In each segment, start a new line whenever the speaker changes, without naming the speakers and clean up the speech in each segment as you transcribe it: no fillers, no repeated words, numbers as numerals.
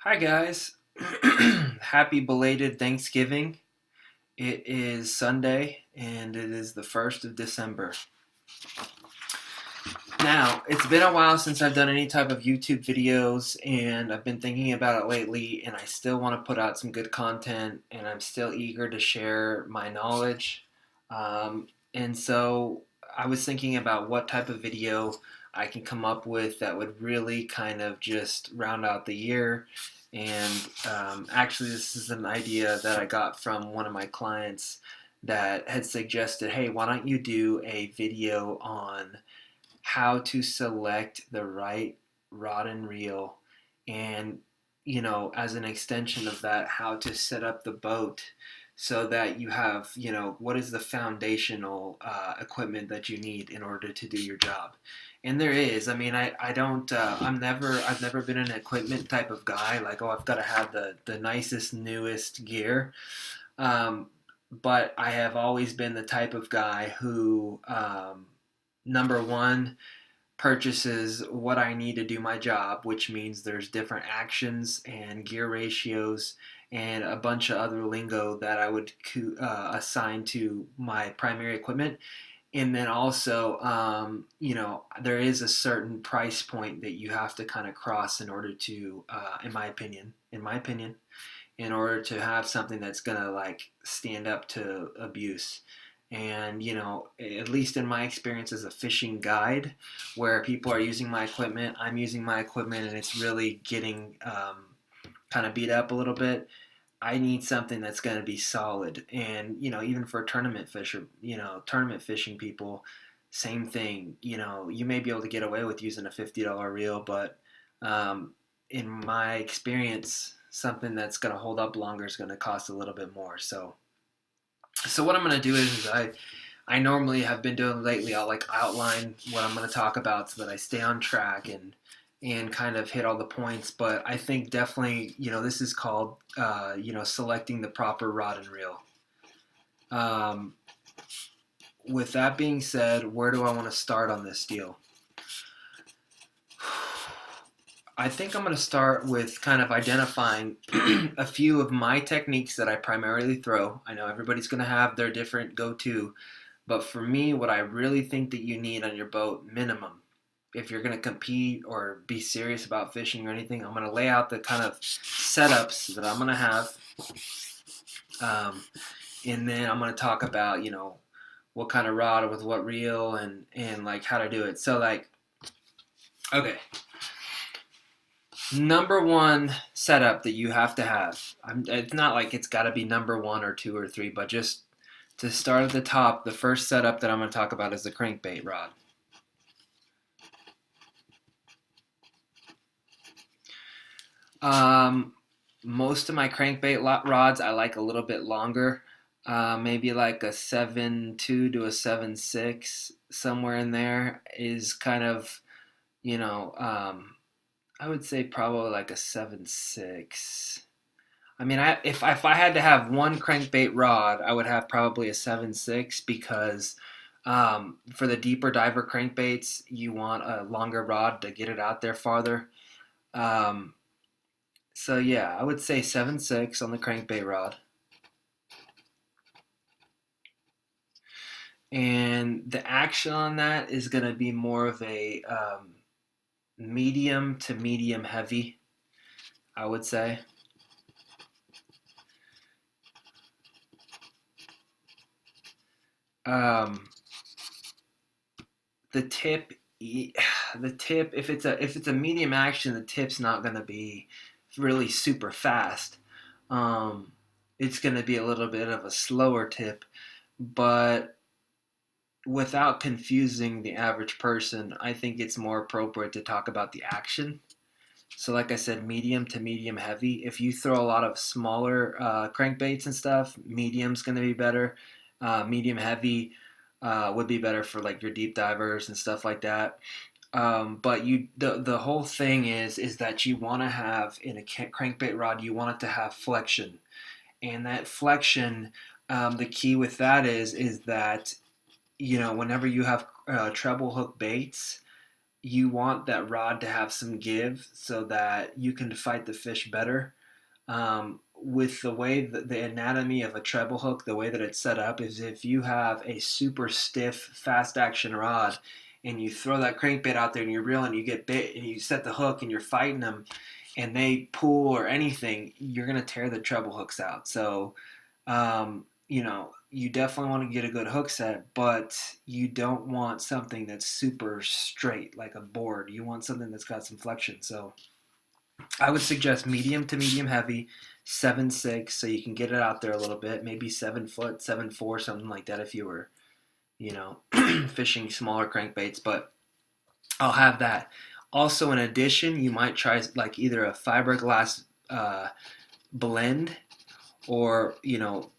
Hi, guys. Happy belated Thanksgiving. It is Sunday and it is the 1st of December. Now, it's been a while since I've done any type of YouTube videos, and I've been thinking about it lately, and I still want to put out some good content, and I'm still eager to share my knowledge. And so I was thinking about what type of video I can come up with that would really kind of just round out the year. And actually, this is an idea that I got from one of my clients that had suggested, hey, why don't you do a video on how to select the right rod and reel, and as an extension of that, how to set up the boat so that you have, what is the foundational equipment that you need in order to do your job. And there is, I mean, I don't I've never been an equipment type of guy, like, oh, I've got to have the nicest newest gear. um, but I have always been the type of guy who, number one, purchases what I need to do my job, which means there's different actions and gear ratios and a bunch of other lingo that I would assign to my primary equipment. And then also, there is a certain price point that you have to kind of cross in order to, in my opinion, in order to have something that's gonna like stand up to abuse. And at least in my experience as a fishing guide, where people are using my equipment, I'm using my equipment, and it's really getting kind of beat up a little bit. I need something that's going to be solid. And even for tournament fishing people, same thing. You may be able to get away with using a $50 reel, but um, in my experience, something that's going to hold up longer is going to cost a little bit more. So what I'm going to do is I normally have been doing lately. I'll like outline what I'm going to talk about so that I stay on track and kind of hit all the points. But I think definitely, this is called, selecting the proper rod and reel. Um, with that being said, where do I want to start on this deal? I think I'm going to start with kind of identifying a few of my techniques that I primarily throw. I know everybody's going to have their different go-to, but for me, what I really think that you need on your boat, minimum, if you're going to compete or be serious about fishing or anything, I'm going to lay out the kind of setups that I'm going to have. Um, and then I'm going to talk about, what kind of rod with what reel, and like how to do it. So, like, okay, number one setup that you have to have. It's not like it's got to be number one or two or three, but just to start at the top, the first setup that I'm going to talk about is the crankbait rod. Um, Most of my crankbait rods I like a little bit longer, maybe like a 7.2 to a 7.6, somewhere in there is kind of, you know, um, I would say probably like a 7.6. I mean, if I had to have one crankbait rod, I would have probably a 7.6 because for the deeper diver crankbaits, you want a longer rod to get it out there farther. Um, so yeah, I would say 7.6 on the crankbait rod. And the action on that is going to be more of a medium to medium heavy, I would say. Um, the tip, the tip, if it's a medium action, the tip's not going to be really super fast. Um, it's going to be a little bit of a slower tip, but without confusing the average person, I think it's more appropriate to talk about the action. So, like I said, medium to medium heavy. If you throw a lot of smaller crankbaits and stuff, medium's going to be better. Medium heavy would be better for like your deep divers and stuff like that. But the whole thing is that you want to have in a crankbait rod, you want it to have flexion, and that flexion, the key with that is that whenever you have treble hook baits, you want that rod to have some give so that you can fight the fish better. With the way that the anatomy of a treble hook, the way that it's set up is if you have a super stiff, fast action rod and you throw that crankbait out there and you're reeling, you get bit and you set the hook and you're fighting them and they pull or anything, you're going to tear the treble hooks out. So, you definitely want to get a good hook set, but you don't want something that's super straight like a board. You want something that's got some flexion. So, I would suggest medium to medium heavy, 7.6, so you can get it out there a little bit. Maybe 7 foot, 7.4, something like that if you were, you know, fishing smaller crankbaits. But I'll have that. Also, in addition, you might try like either a fiberglass blend, or you want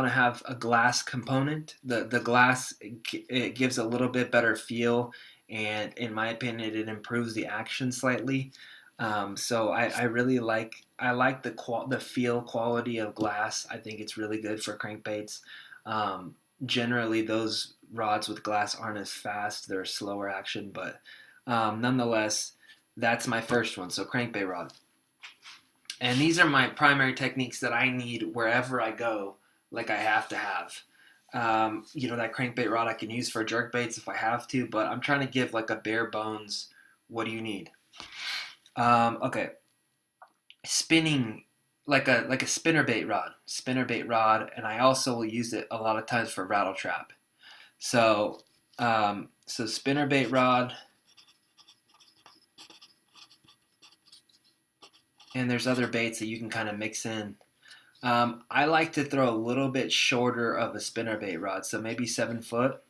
to have a glass component. The glass, it gives a little bit better feel, and in my opinion, it improves the action slightly. So I really like the feel quality of glass. I think it's really good for crankbaits. Generally, those rods with glass aren't as fast; they're slower action, but nonetheless, that's my first one. So crankbait rod. And these are my primary techniques that I need wherever I go, like I have to have. That crankbait rod I can use for jerk baits if I have to, but I'm trying to give like a bare bones. What do you need? Okay, spinning like a spinner bait rod, and I also will use it a lot of times for rattle trap. So spinner bait rod, and there's other baits that you can kind of mix in. I like to throw a little bit shorter of a spinnerbait rod, so maybe 7 foot.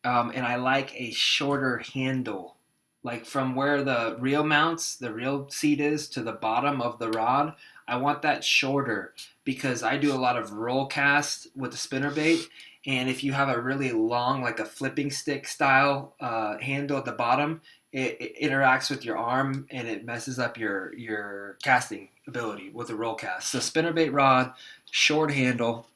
And I like a shorter handle, like from where the reel mounts, the reel seat is to the bottom of the rod. I want that shorter because I do a lot of roll cast with the spinnerbait. And if you have a really long, like a flipping stick style handle at the bottom, it interacts with your arm and it messes up your casting ability with the roll cast. So spinnerbait rod, short handle.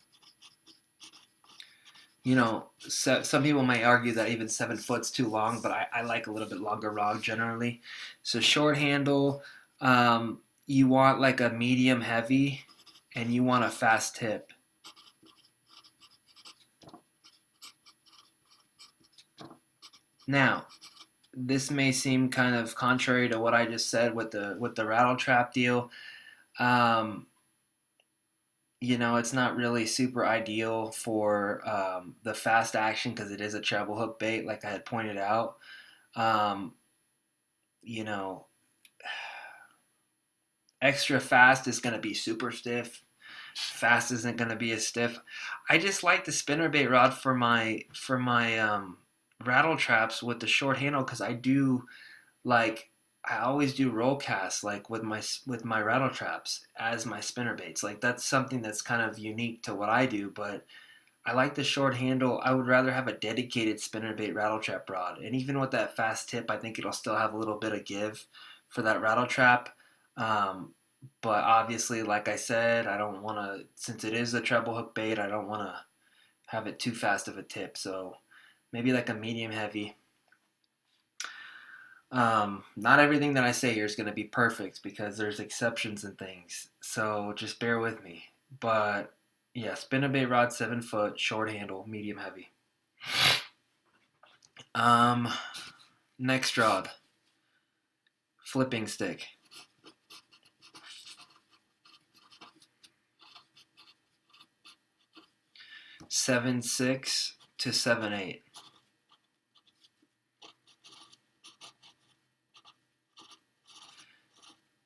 Some people may argue that even 7 foot's too long, but I like a little bit longer rod generally. So short handle, you want like a medium heavy, and you want a fast tip. Now, this may seem kind of contrary to what I just said with the rattle trap deal. Um, it's not really super ideal for the fast action because it is a treble hook bait, like I had pointed out. Um, you know, Extra fast is going to be super stiff. Fast isn't going to be as stiff. I just like the spinnerbait rod for my rattle traps with the short handle because like I always do roll casts like with my rattle traps as my spinner baits. Like that's something that's kind of unique to what I do, but I like the short handle. I would rather have a dedicated spinnerbait rattle trap rod. And even with that fast tip, I think it'll still have a little bit of give for that rattle trap. Um, but obviously, like I said, I don't want to, since it is a treble hook bait, I don't want to have it too fast of a tip. So maybe like a medium heavy. Not everything that I say here is going to be perfect because there's exceptions and things. So just bear with me. But yeah, spinnerbait rod, 7 foot, short handle, medium heavy. Um, Next rod, flipping stick. 7.6 to 7.8.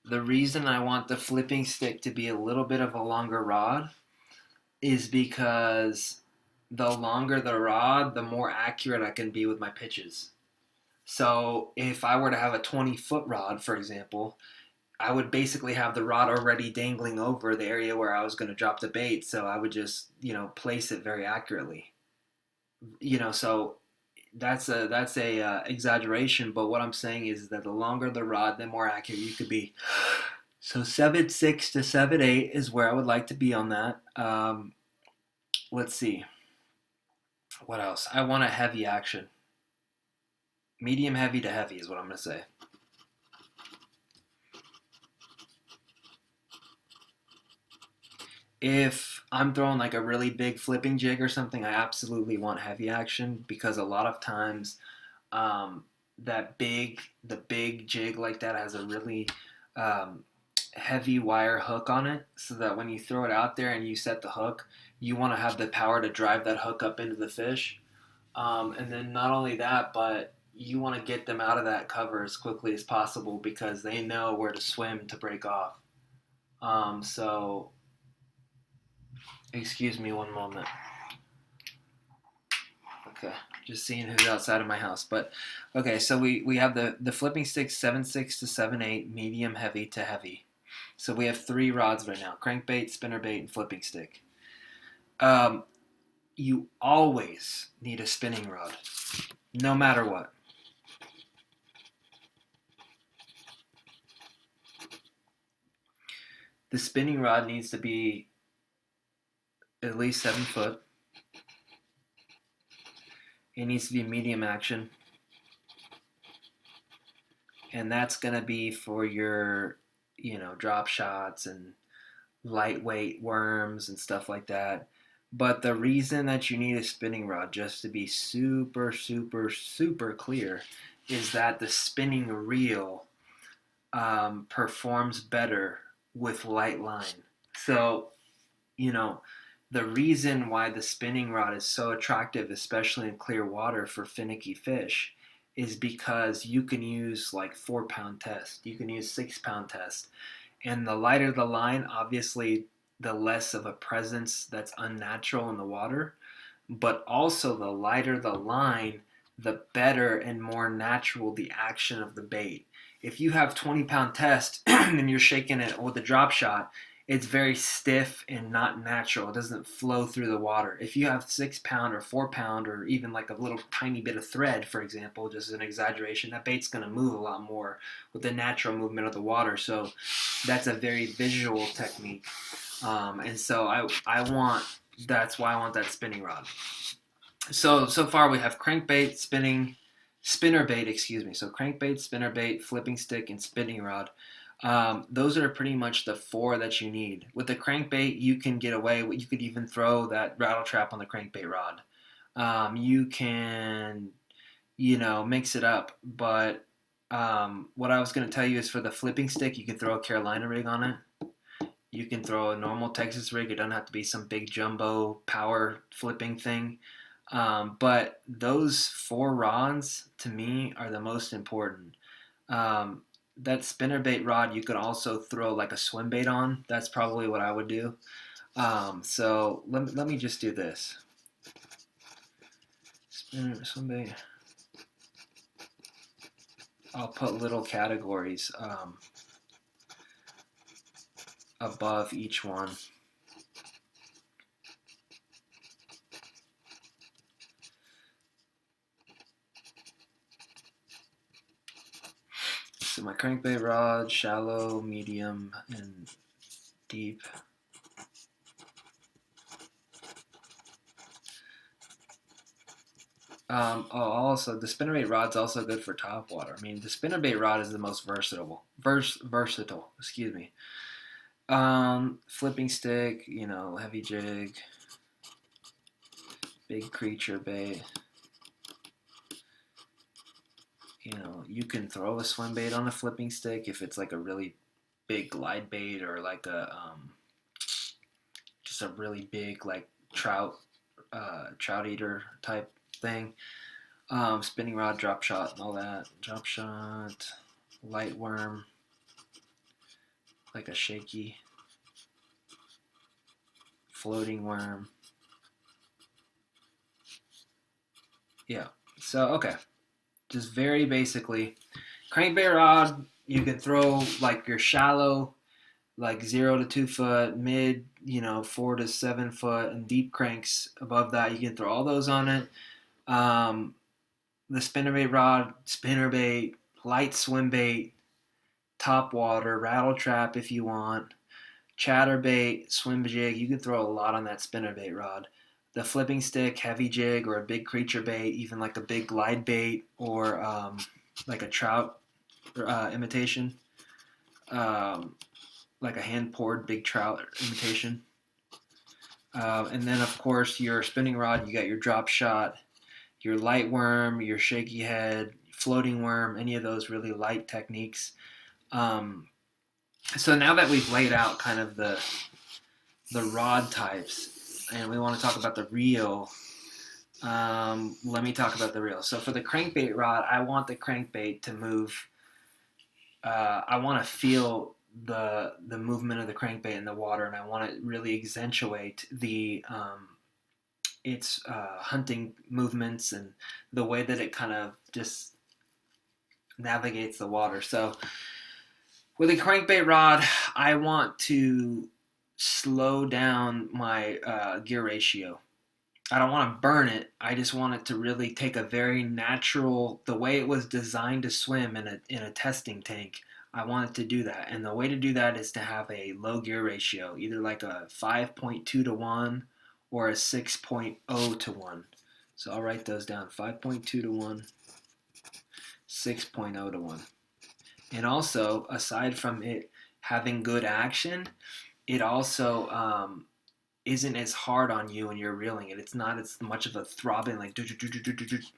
The reason I want the flipping stick to be a little bit of a longer rod is because the longer the rod, the more accurate I can be with my pitches. So if I were to have a 20-foot rod, for example, I would basically have the rod already dangling over the area where I was going to drop the bait. So I would just, place it very accurately. So that's a exaggeration, but what I'm saying is that the longer the rod, the more accurate you could be. So 7.6 to 7.8 is where I would like to be on that. Let's see. What else? I want a heavy action. Medium heavy to heavy is what I'm going to say. If I'm throwing like a really big flipping jig or something, I absolutely want heavy action because a lot of times um, the big jig like that has a really um, heavy wire hook on it, so that when you throw it out there and you set the hook, you want to have the power to drive that hook up into the fish. And then not only that, but you want to get them out of that cover as quickly as possible because they know where to swim to break off. So, excuse me one moment. Okay, just seeing who's outside of my house. But okay, so we have the flipping stick 7.6 to 7.8, medium heavy to heavy. So we have three rods right now: crankbait, spinnerbait, and flipping stick. Um, you always need a spinning rod, no matter what. The spinning rod needs to be at least 7 foot. It needs to be medium action, and that's gonna be for your, drop shots and lightweight worms and stuff like that. But the reason that you need a spinning rod, just to be super, super, super clear, is that the spinning reel performs better with light line. So, you know, the reason why the spinning rod is so attractive, especially in clear water for finicky fish, is because you can use like 4 pound test, you can use 6 pound test, and the lighter the line, obviously, the less of a presence that's unnatural in the water. But also, the lighter the line, the better and more natural the action of the bait. If you have 20 pound test and you're shaking it with a drop shot, it's very stiff and not natural. It doesn't flow through the water. If you have 6 pound or 4 pound or even like a little tiny bit of thread, for example, just an exaggeration, that bait's going to move a lot more with the natural movement of the water. So that's a very visual technique. And so that's why I want that spinning rod. So far we have crankbait, spinnerbait, excuse me. So crankbait, spinnerbait, flipping stick, and spinning rod. Those are pretty much the four that you need. With the crankbait, you can get away. You could even throw that rattle trap on the crankbait rod. You can, mix it up. But what I was going to tell you is for the flipping stick, you can throw a Carolina rig on it. You can throw a normal Texas rig. It doesn't have to be some big jumbo power flipping thing. But those four rods to me are the most important. Um, that spinnerbait rod you could also throw like a swim bait on. That's probably what I would do. So let me just do this. Swim bait. I'll put little categories above each one. So my crankbait rod, shallow, medium, and deep. Also, the spinnerbait rod's also good for top water. I mean, the spinnerbait rod is the most versatile. Excuse me. Flipping stick, heavy jig, big creature bait. You can throw a swim bait on a flipping stick if it's like a really big glide bait or like just a really big like trout eater type thing. Spinning rod, drop shot, and all that. Drop shot, light worm, like a shaky, floating worm. Yeah. So okay, just very basically, crankbait rod. You can throw like your shallow, like 0 to 2 foot, mid, 4 to 7 foot, and deep cranks above that. You can throw all those on it. Um, the spinnerbait rod, spinnerbait, light swim bait, top water, rattle trap if you want, chatterbait, swim jig. You can throw a lot on that spinnerbait rod. the flipping stick, heavy jig, or a big creature bait, even like a big glide bait or like a trout imitation, like a hand poured big trout imitation. And then, of course, your spinning rod, you got your drop shot, your light worm, your shaky head, floating worm, any of those really light techniques. Um, so now that we've laid out kind of the rod types, and we want to talk about the reel, let me talk about the reel. So for the crankbait rod, I want the crankbait to move. I want to feel the movement of the crankbait in the water, and I want to really accentuate the its hunting movements and the way that it kind of just navigates the water. So with a crankbait rod, I want to slow down my gear ratio. I don't want to burn it. I just want it to really take a very natural, the way it was designed to swim in a testing tank. I want it to do that. And the way to do that is to have a low gear ratio, either like a 5.2 to 1 or a 6.0 to 1. So I'll write those down, 5.2 to 1, 6.0 to 1. And also, aside from it having good action, it also isn't as hard on you when you're reeling it. It's not as much of a throbbing like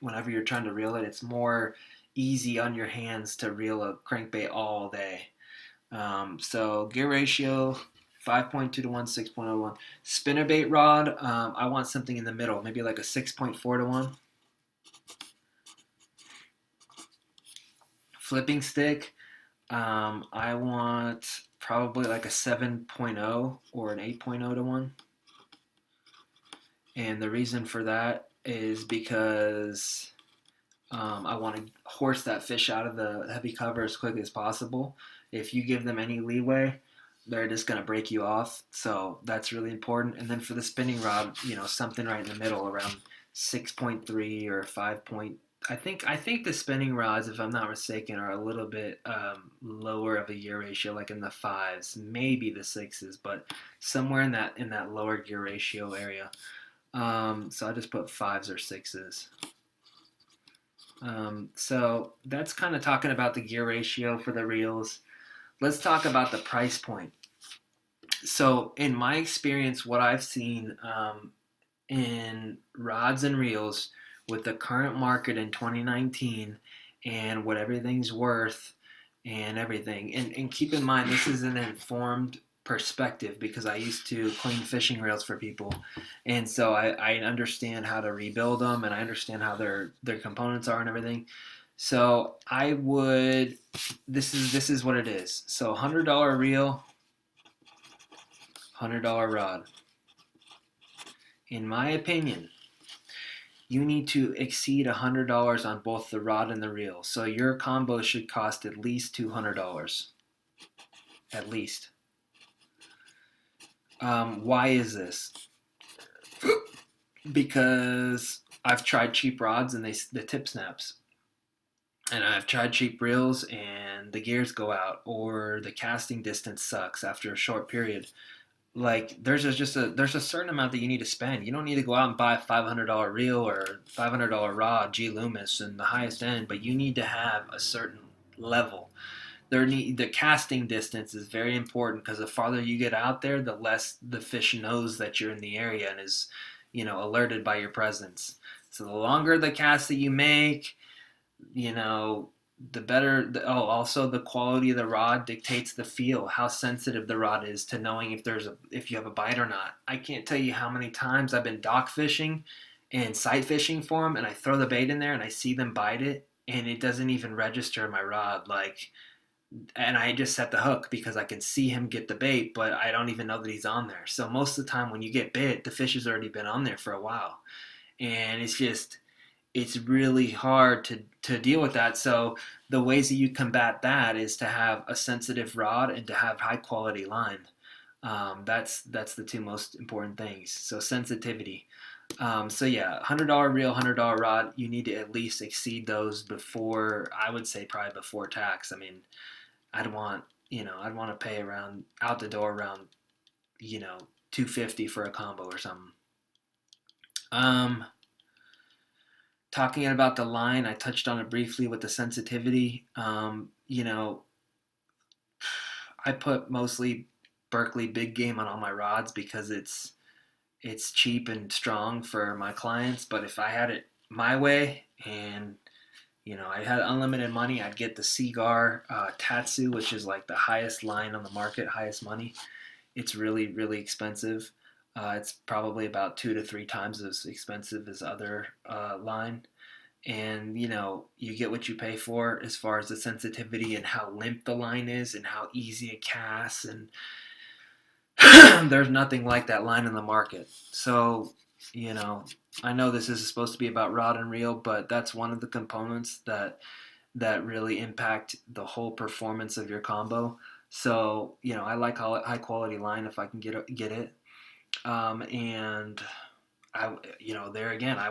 whenever you're trying to reel it. It's more easy on your hands to reel a crankbait all day. So gear ratio 5.2 to 1, 6.0 to 1. Spinnerbait rod, I want something in the middle, maybe like a 6.4 to 1. Flipping stick, I want probably like a 7.0 or an 8.0 to 1. And the reason for that is because I want to horse that fish out of the heavy cover as quickly as possible. If you give them any leeway, they're just going to break you off. So that's really important. And then for the spinning rod, something right in the middle around 6.3 or 5. I think the spinning rods, if I'm not mistaken, are a little bit lower of a gear ratio, like in the 5s, maybe the 6s, but somewhere in that lower gear ratio area. So I just put 5s or 6s. So that's kind of talking about the gear ratio for the reels. Let's talk about the price point. So in my experience, what I've seen in rods and reels with the current market in 2019 and what everything's worth and everything, and keep in mind this is an informed perspective because I used to clean fishing reels for people, and so I understand how to rebuild them and I understand how their components are and everything. So I would this is what it is. So $100 reel, $100 rod. In my opinion, you need to exceed $100 on both the rod and the reel. So your combo should cost at least $200. At least. Why is this? Because I've tried cheap rods and the tip snaps. And I've tried cheap reels and the gears go out or the casting distance sucks after a short period. Like there's a certain amount that you need to spend. You don't need to go out and buy a $500 reel or $500 rod, G Loomis, and the highest end, but you need to have a certain level. The casting distance is very important because the farther you get out there, the less the fish knows that you're in the area and is, alerted by your presence. So the longer the cast that you make, the better. Also the quality of the rod dictates the feel, how sensitive the rod is to knowing if you have a bite or not. I can't tell you how many times I've been dock fishing and sight fishing for them, and I throw the bait in there and I see them bite it, and it doesn't even register in my rod. And I just set the hook because I can see him get the bait, but I don't even know that he's on there. So most of the time when you get bit, the fish has already been on there for a while, and it's really hard to deal with that. So the ways that you combat that is to have a sensitive rod and to have high quality line. That's the two most important things. So sensitivity. So yeah, $100 reel, $100 rod. You need to at least exceed those before. I would say probably before tax. I mean, I'd want to pay around out the door around $250 for a combo or something. Um, Talking about the line, I touched on it briefly with the sensitivity. I put mostly Berkeley big game on all my rods because it's cheap and strong for my clients. But if I had it my way and I had unlimited money, I'd get the Seagar Tatsu, which is like the highest line on the market, highest money. It's really, really expensive. It's probably about 2 to 3 times as expensive as other line. And you get what you pay for as far as the sensitivity and how limp the line is and how easy it casts. And there's nothing like that line in the market. So, you know, I know this is supposed to be about rod and reel, but that's one of the components that really impact the whole performance of your combo. So, I like high quality line if I can get it. And there again, I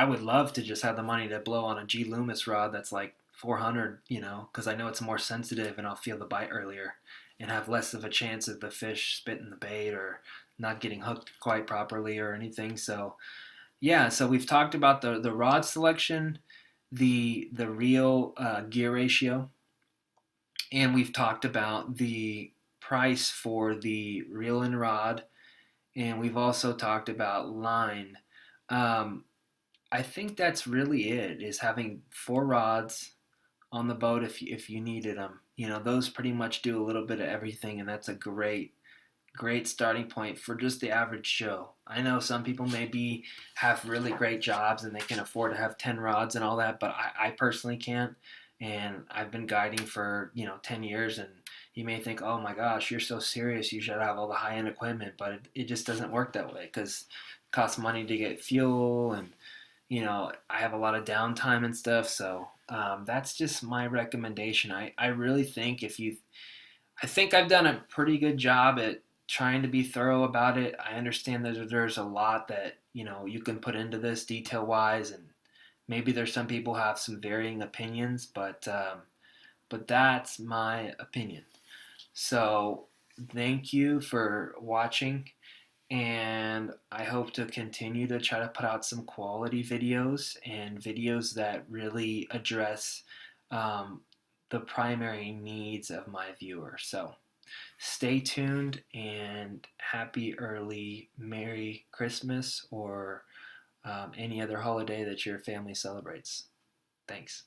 would love to just have the money to blow on a G Loomis rod that's like 400, because I know it's more sensitive and I'll feel the bite earlier and have less of a chance of the fish spitting the bait or not getting hooked quite properly or anything. So yeah, so we've talked about the rod selection, the reel gear ratio, and we've talked about the price for the reel and rod, and we've also talked about line. Um, I think that's really it. Is having 4 rods on the boat if you needed them. Those pretty much do a little bit of everything, and that's a great starting point for just the average Joe. I know some people maybe have really great jobs and they can afford to have 10 rods and all that, but I personally can't. And I've been guiding for 10 years, and you may think, oh my gosh, you're so serious, you should have all the high end equipment, but it just doesn't work that way because it costs money to get fuel, and I have a lot of downtime and stuff. So that's just my recommendation. I really think I think I've done a pretty good job at trying to be thorough about it. I understand that there's a lot that you can put into this detail wise, and maybe there's some people have some varying opinions, but that's my opinion. So thank you for watching, and I hope to continue to try to put out some quality videos and videos that really address um, the primary needs of my viewer. So stay tuned and happy early Merry Christmas or any other holiday that your family celebrates. Thanks.